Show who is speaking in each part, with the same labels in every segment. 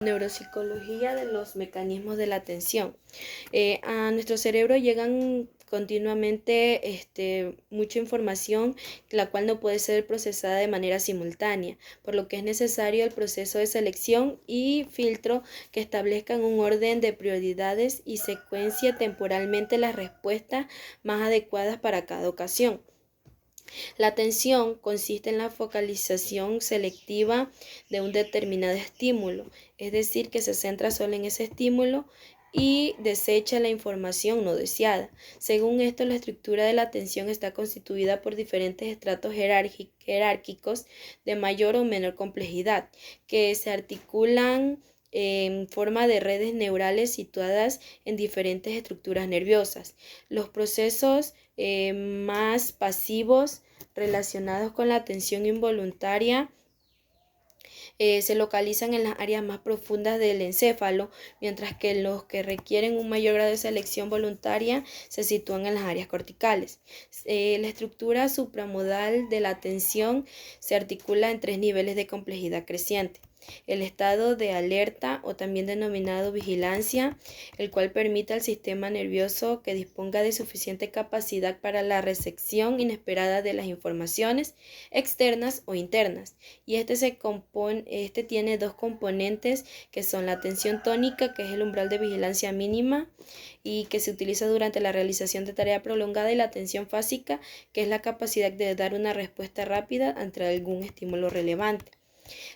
Speaker 1: Neuropsicología de los mecanismos de la atención. A nuestro cerebro llegan continuamente mucha información, la cual no puede ser procesada de manera simultánea, por lo que es necesario el proceso de selección y filtro que establezcan un orden de prioridades y secuencia temporalmente las respuestas más adecuadas para cada ocasión. La atención consiste en la focalización selectiva de un determinado estímulo, es decir, que se centra solo en ese estímulo y desecha la información no deseada. Según esto, la estructura de la atención está constituida por diferentes estratos jerárquicos de mayor o menor complejidad, que se articulan en forma de redes neurales situadas en diferentes estructuras nerviosas. Los procesos más pasivos relacionados con la atención involuntaria se localizan en las áreas más profundas del encéfalo, mientras que los que requieren un mayor grado de selección voluntaria se sitúan en las áreas corticales. La estructura supramodal de la atención se articula en 3 niveles de complejidad creciente. El estado de alerta, o también denominado vigilancia, el cual permite al sistema nervioso que disponga de suficiente capacidad para la recepción inesperada de las informaciones externas o internas. Y este tiene 2 componentes, que son la atención tónica, que es el umbral de vigilancia mínima y que se utiliza durante la realización de tarea prolongada, y la atención fásica, que es la capacidad de dar una respuesta rápida ante algún estímulo relevante.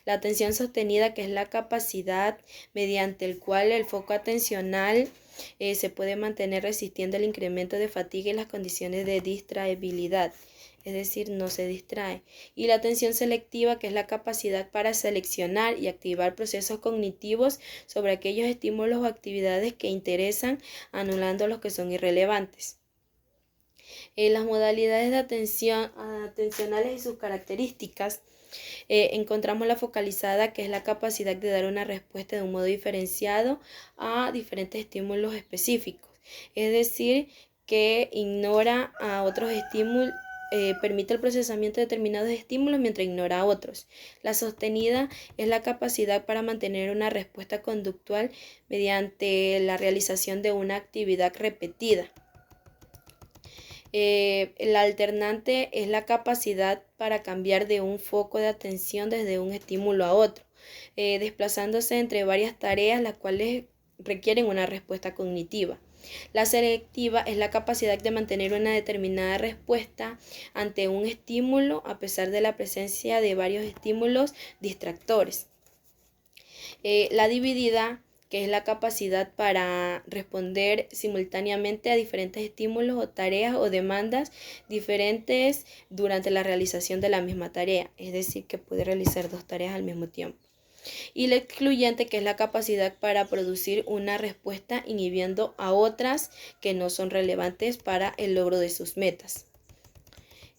Speaker 1: La atención sostenida, que es la capacidad mediante el cual el foco atencional se puede mantener resistiendo el incremento de fatiga y las condiciones de distraebilidad, es decir, no se distrae. Y la atención selectiva, que es la capacidad para seleccionar y activar procesos cognitivos sobre aquellos estímulos o actividades que interesan, anulando los que son irrelevantes. Las modalidades de atención atencionales y sus características. Encontramos la focalizada, que es la capacidad de dar una respuesta de un modo diferenciado a diferentes estímulos específicos, es decir, que ignora a otros estímulos, permite el procesamiento de determinados estímulos mientras ignora a otros. La sostenida es la capacidad para mantener una respuesta conductual mediante la realización de una actividad repetida. La alternante es la capacidad para cambiar de un foco de atención desde un estímulo a otro, desplazándose entre varias tareas las cuales requieren una respuesta cognitiva. La selectiva es la capacidad de mantener una determinada respuesta ante un estímulo a pesar de la presencia de varios estímulos distractores. La dividida, que es la capacidad para responder simultáneamente a diferentes estímulos o tareas o demandas diferentes durante la realización de la misma tarea, es decir, que puede realizar 2 tareas al mismo tiempo. Y la excluyente, que es la capacidad para producir una respuesta inhibiendo a otras que no son relevantes para el logro de sus metas.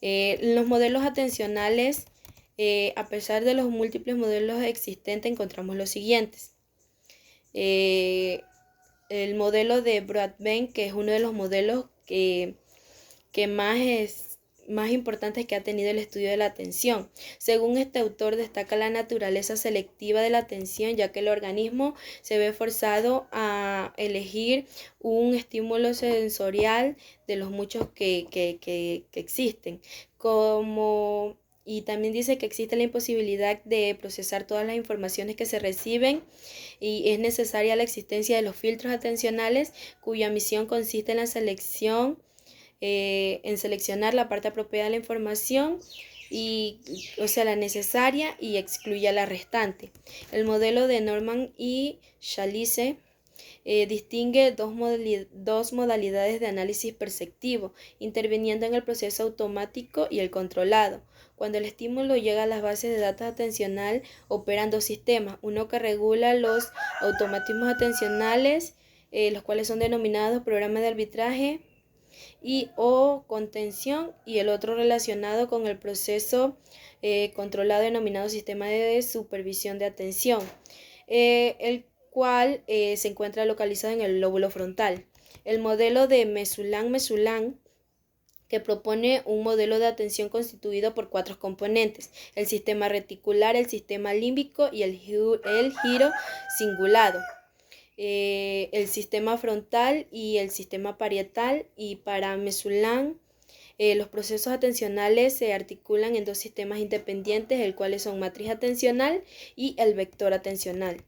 Speaker 1: Los modelos atencionales, a pesar de los múltiples modelos existentes, encontramos los siguientes. El modelo de Broadbent, que es uno de los modelos que más importantes que ha tenido el estudio de la atención. Según este autor, destaca la naturaleza selectiva de la atención, ya que el organismo se ve forzado a elegir un estímulo sensorial de los muchos que existen, y también dice que existe la imposibilidad de procesar todas las informaciones que se reciben, y es necesaria la existencia de los filtros atencionales, cuya misión consiste en la selección, en seleccionar la parte apropiada de la información, la necesaria, y excluye a la restante. El modelo de Norman y Chalice distingue dos modalidades de análisis perceptivo, interviniendo en el proceso automático y el controlado. Cuando el estímulo llega a las bases de datos atencional, operan 2 sistemas, uno que regula los automatismos atencionales, los cuales son denominados programas de arbitraje o contención, y el otro relacionado con el proceso controlado, denominado sistema de supervisión de atención, el cual se encuentra localizado en el lóbulo frontal. El modelo de Mesulam que propone un modelo de atención constituido por 4 componentes: el sistema reticular, el sistema límbico y el giro cingulado, el sistema frontal y el sistema parietal. Y para Mesulam, los procesos atencionales se articulan en dos sistemas independientes, el cuales son matriz atencional y el vector atencional.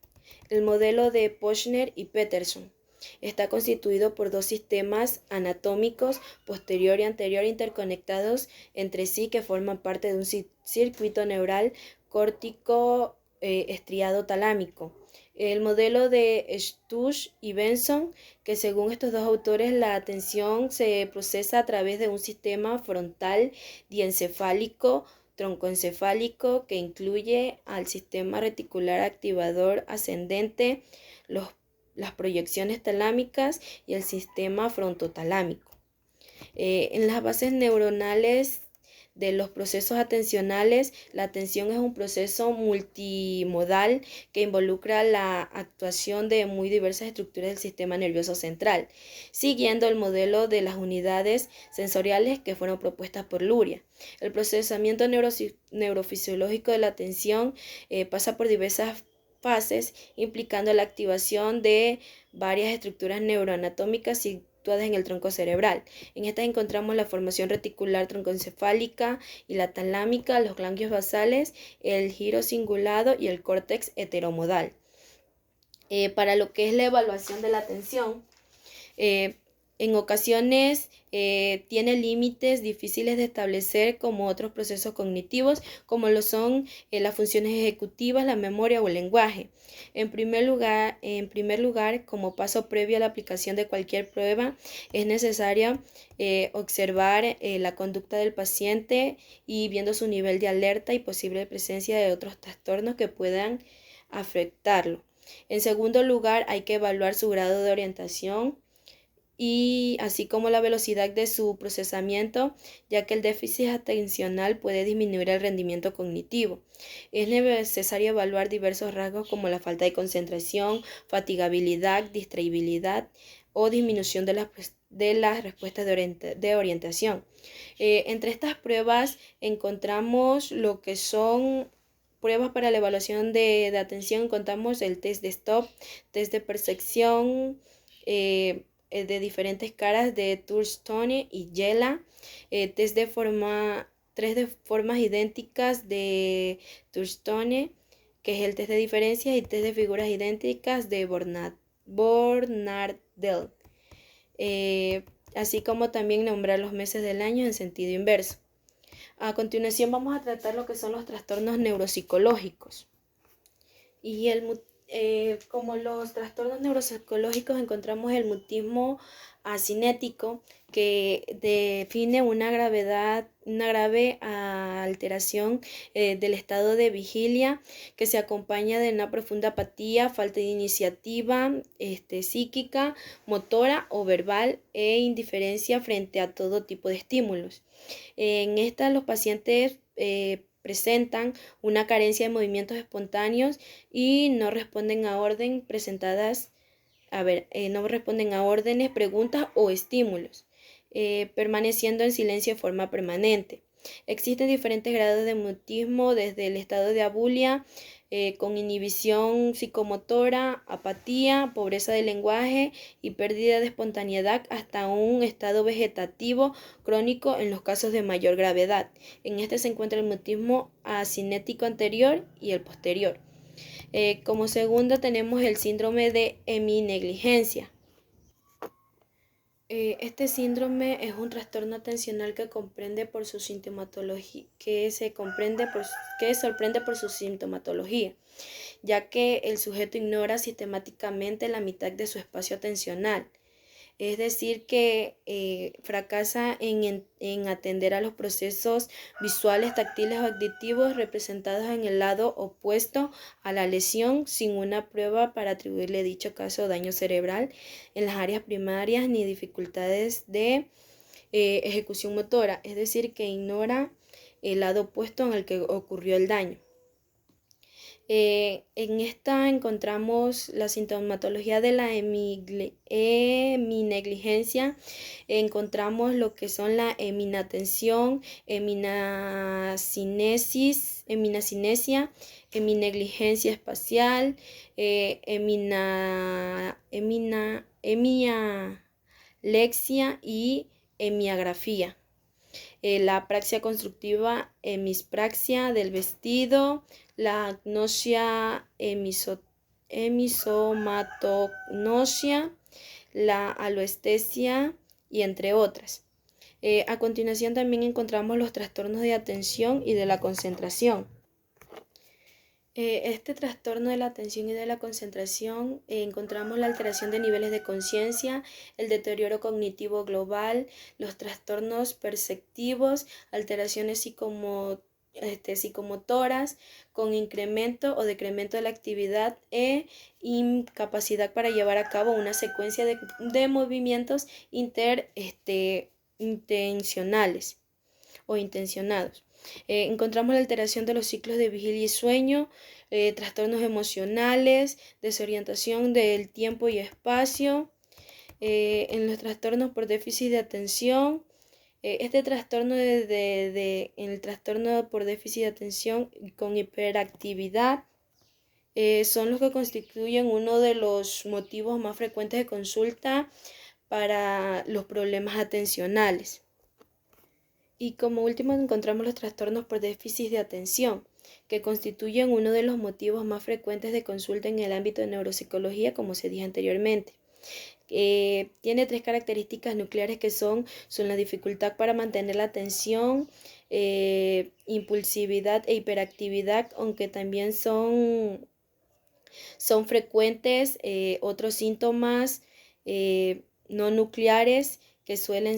Speaker 1: El modelo de Pochner y Peterson está constituido por dos sistemas anatómicos posterior y anterior interconectados entre sí, que forman parte de un circuito neural córtico estriado talámico. El modelo de Stusch y Benson, que según estos dos autores la atención se procesa a través de un sistema frontal diencefálico troncoencefálico que incluye al sistema reticular activador ascendente, las proyecciones talámicas y el sistema frontotalámico. En las bases neuronales de los procesos atencionales, la atención es un proceso multimodal que involucra la actuación de muy diversas estructuras del sistema nervioso central, siguiendo el modelo de las unidades sensoriales que fueron propuestas por Luria. El procesamiento neurofisiológico de la atención pasa por diversas fases, implicando la activación de varias estructuras neuroanatómicas situadas en el tronco cerebral. En estas encontramos la formación reticular troncoencefálica y la talámica, los ganglios basales, el giro cingulado y el córtex heteromodal. Para lo que es la evaluación de la atención, en ocasiones tiene límites difíciles de establecer como otros procesos cognitivos, como lo son las funciones ejecutivas, la memoria o el lenguaje. En primer lugar, como paso previo a la aplicación de cualquier prueba, es necesario observar la conducta del paciente y viendo su nivel de alerta y posible presencia de otros trastornos que puedan afectarlo. En segundo lugar, hay que evaluar su grado de orientación y así como la velocidad de su procesamiento, ya que el déficit atencional puede disminuir el rendimiento cognitivo. Es necesario evaluar diversos rasgos como la falta de concentración, fatigabilidad, distraibilidad o disminución de las respuestas de orientación. Entre estas pruebas encontramos lo que son pruebas para la evaluación de atención. Encontramos el test de stop, test de percepción, de diferentes caras de Thurston y Yela, tres de formas idénticas de Thurston, que es el test de diferencias, y test de figuras idénticas de Bornardell, así como también nombrar los meses del año en sentido inverso. A continuación vamos a tratar lo que son los trastornos neuropsicológicos. Y como los trastornos neuropsicológicos encontramos el mutismo acinético, que define una grave alteración del estado de vigilia, que se acompaña de una profunda apatía, falta de iniciativa psíquica, motora o verbal e indiferencia frente a todo tipo de estímulos. En esta los pacientes presentan una carencia de movimientos espontáneos y no responden a órdenes, preguntas o estímulos, permaneciendo en silencio de forma permanente. Existen diferentes grados de mutismo, desde el estado de abulia, con inhibición psicomotora, apatía, pobreza de lenguaje y pérdida de espontaneidad, hasta un estado vegetativo crónico en los casos de mayor gravedad. En este se encuentra el mutismo acinético anterior y el posterior. Como segundo tenemos el síndrome de heminegligencia. Este síndrome es un trastorno atencional que sorprende por su sintomatología, ya que el sujeto ignora sistemáticamente la mitad de su espacio atencional. Es decir, que fracasa en atender a los procesos visuales, táctiles o auditivos representados en el lado opuesto a la lesión, sin una prueba para atribuirle dicho caso daño cerebral en las áreas primarias ni dificultades de ejecución motora. Es decir, que ignora el lado opuesto en el que ocurrió el daño. En esta encontramos la sintomatología de la heminegligencia, encontramos lo que son la heminatención, heminacinesia, heminegligencia espacial, hemialexia y hemiagrafía. La apraxia constructiva, hemispraxia del vestido, la agnosia, hemisomatognosia, la aloestesia y entre otras. A continuación también encontramos los trastornos de atención y de la concentración. Este trastorno de la atención y de la concentración encontramos la alteración de niveles de conciencia, el deterioro cognitivo global, los trastornos perceptivos, alteraciones psicomotoras con incremento o decremento de la actividad e incapacidad para llevar a cabo una secuencia de movimientos intencionales o intencionados. Encontramos la alteración de los ciclos de vigilia y sueño, trastornos emocionales, desorientación del tiempo y espacio. En los trastornos por déficit de atención, este trastorno en el trastorno por déficit de atención con hiperactividad son los que constituyen uno de los motivos más frecuentes de consulta para los problemas atencionales. Y como último encontramos los trastornos por déficit de atención, que constituyen uno de los motivos más frecuentes de consulta en el ámbito de neuropsicología, como se dijo anteriormente. Tiene 3 características nucleares que son la dificultad para mantener la atención, impulsividad e hiperactividad, aunque también son frecuentes otros síntomas no nucleares que suelen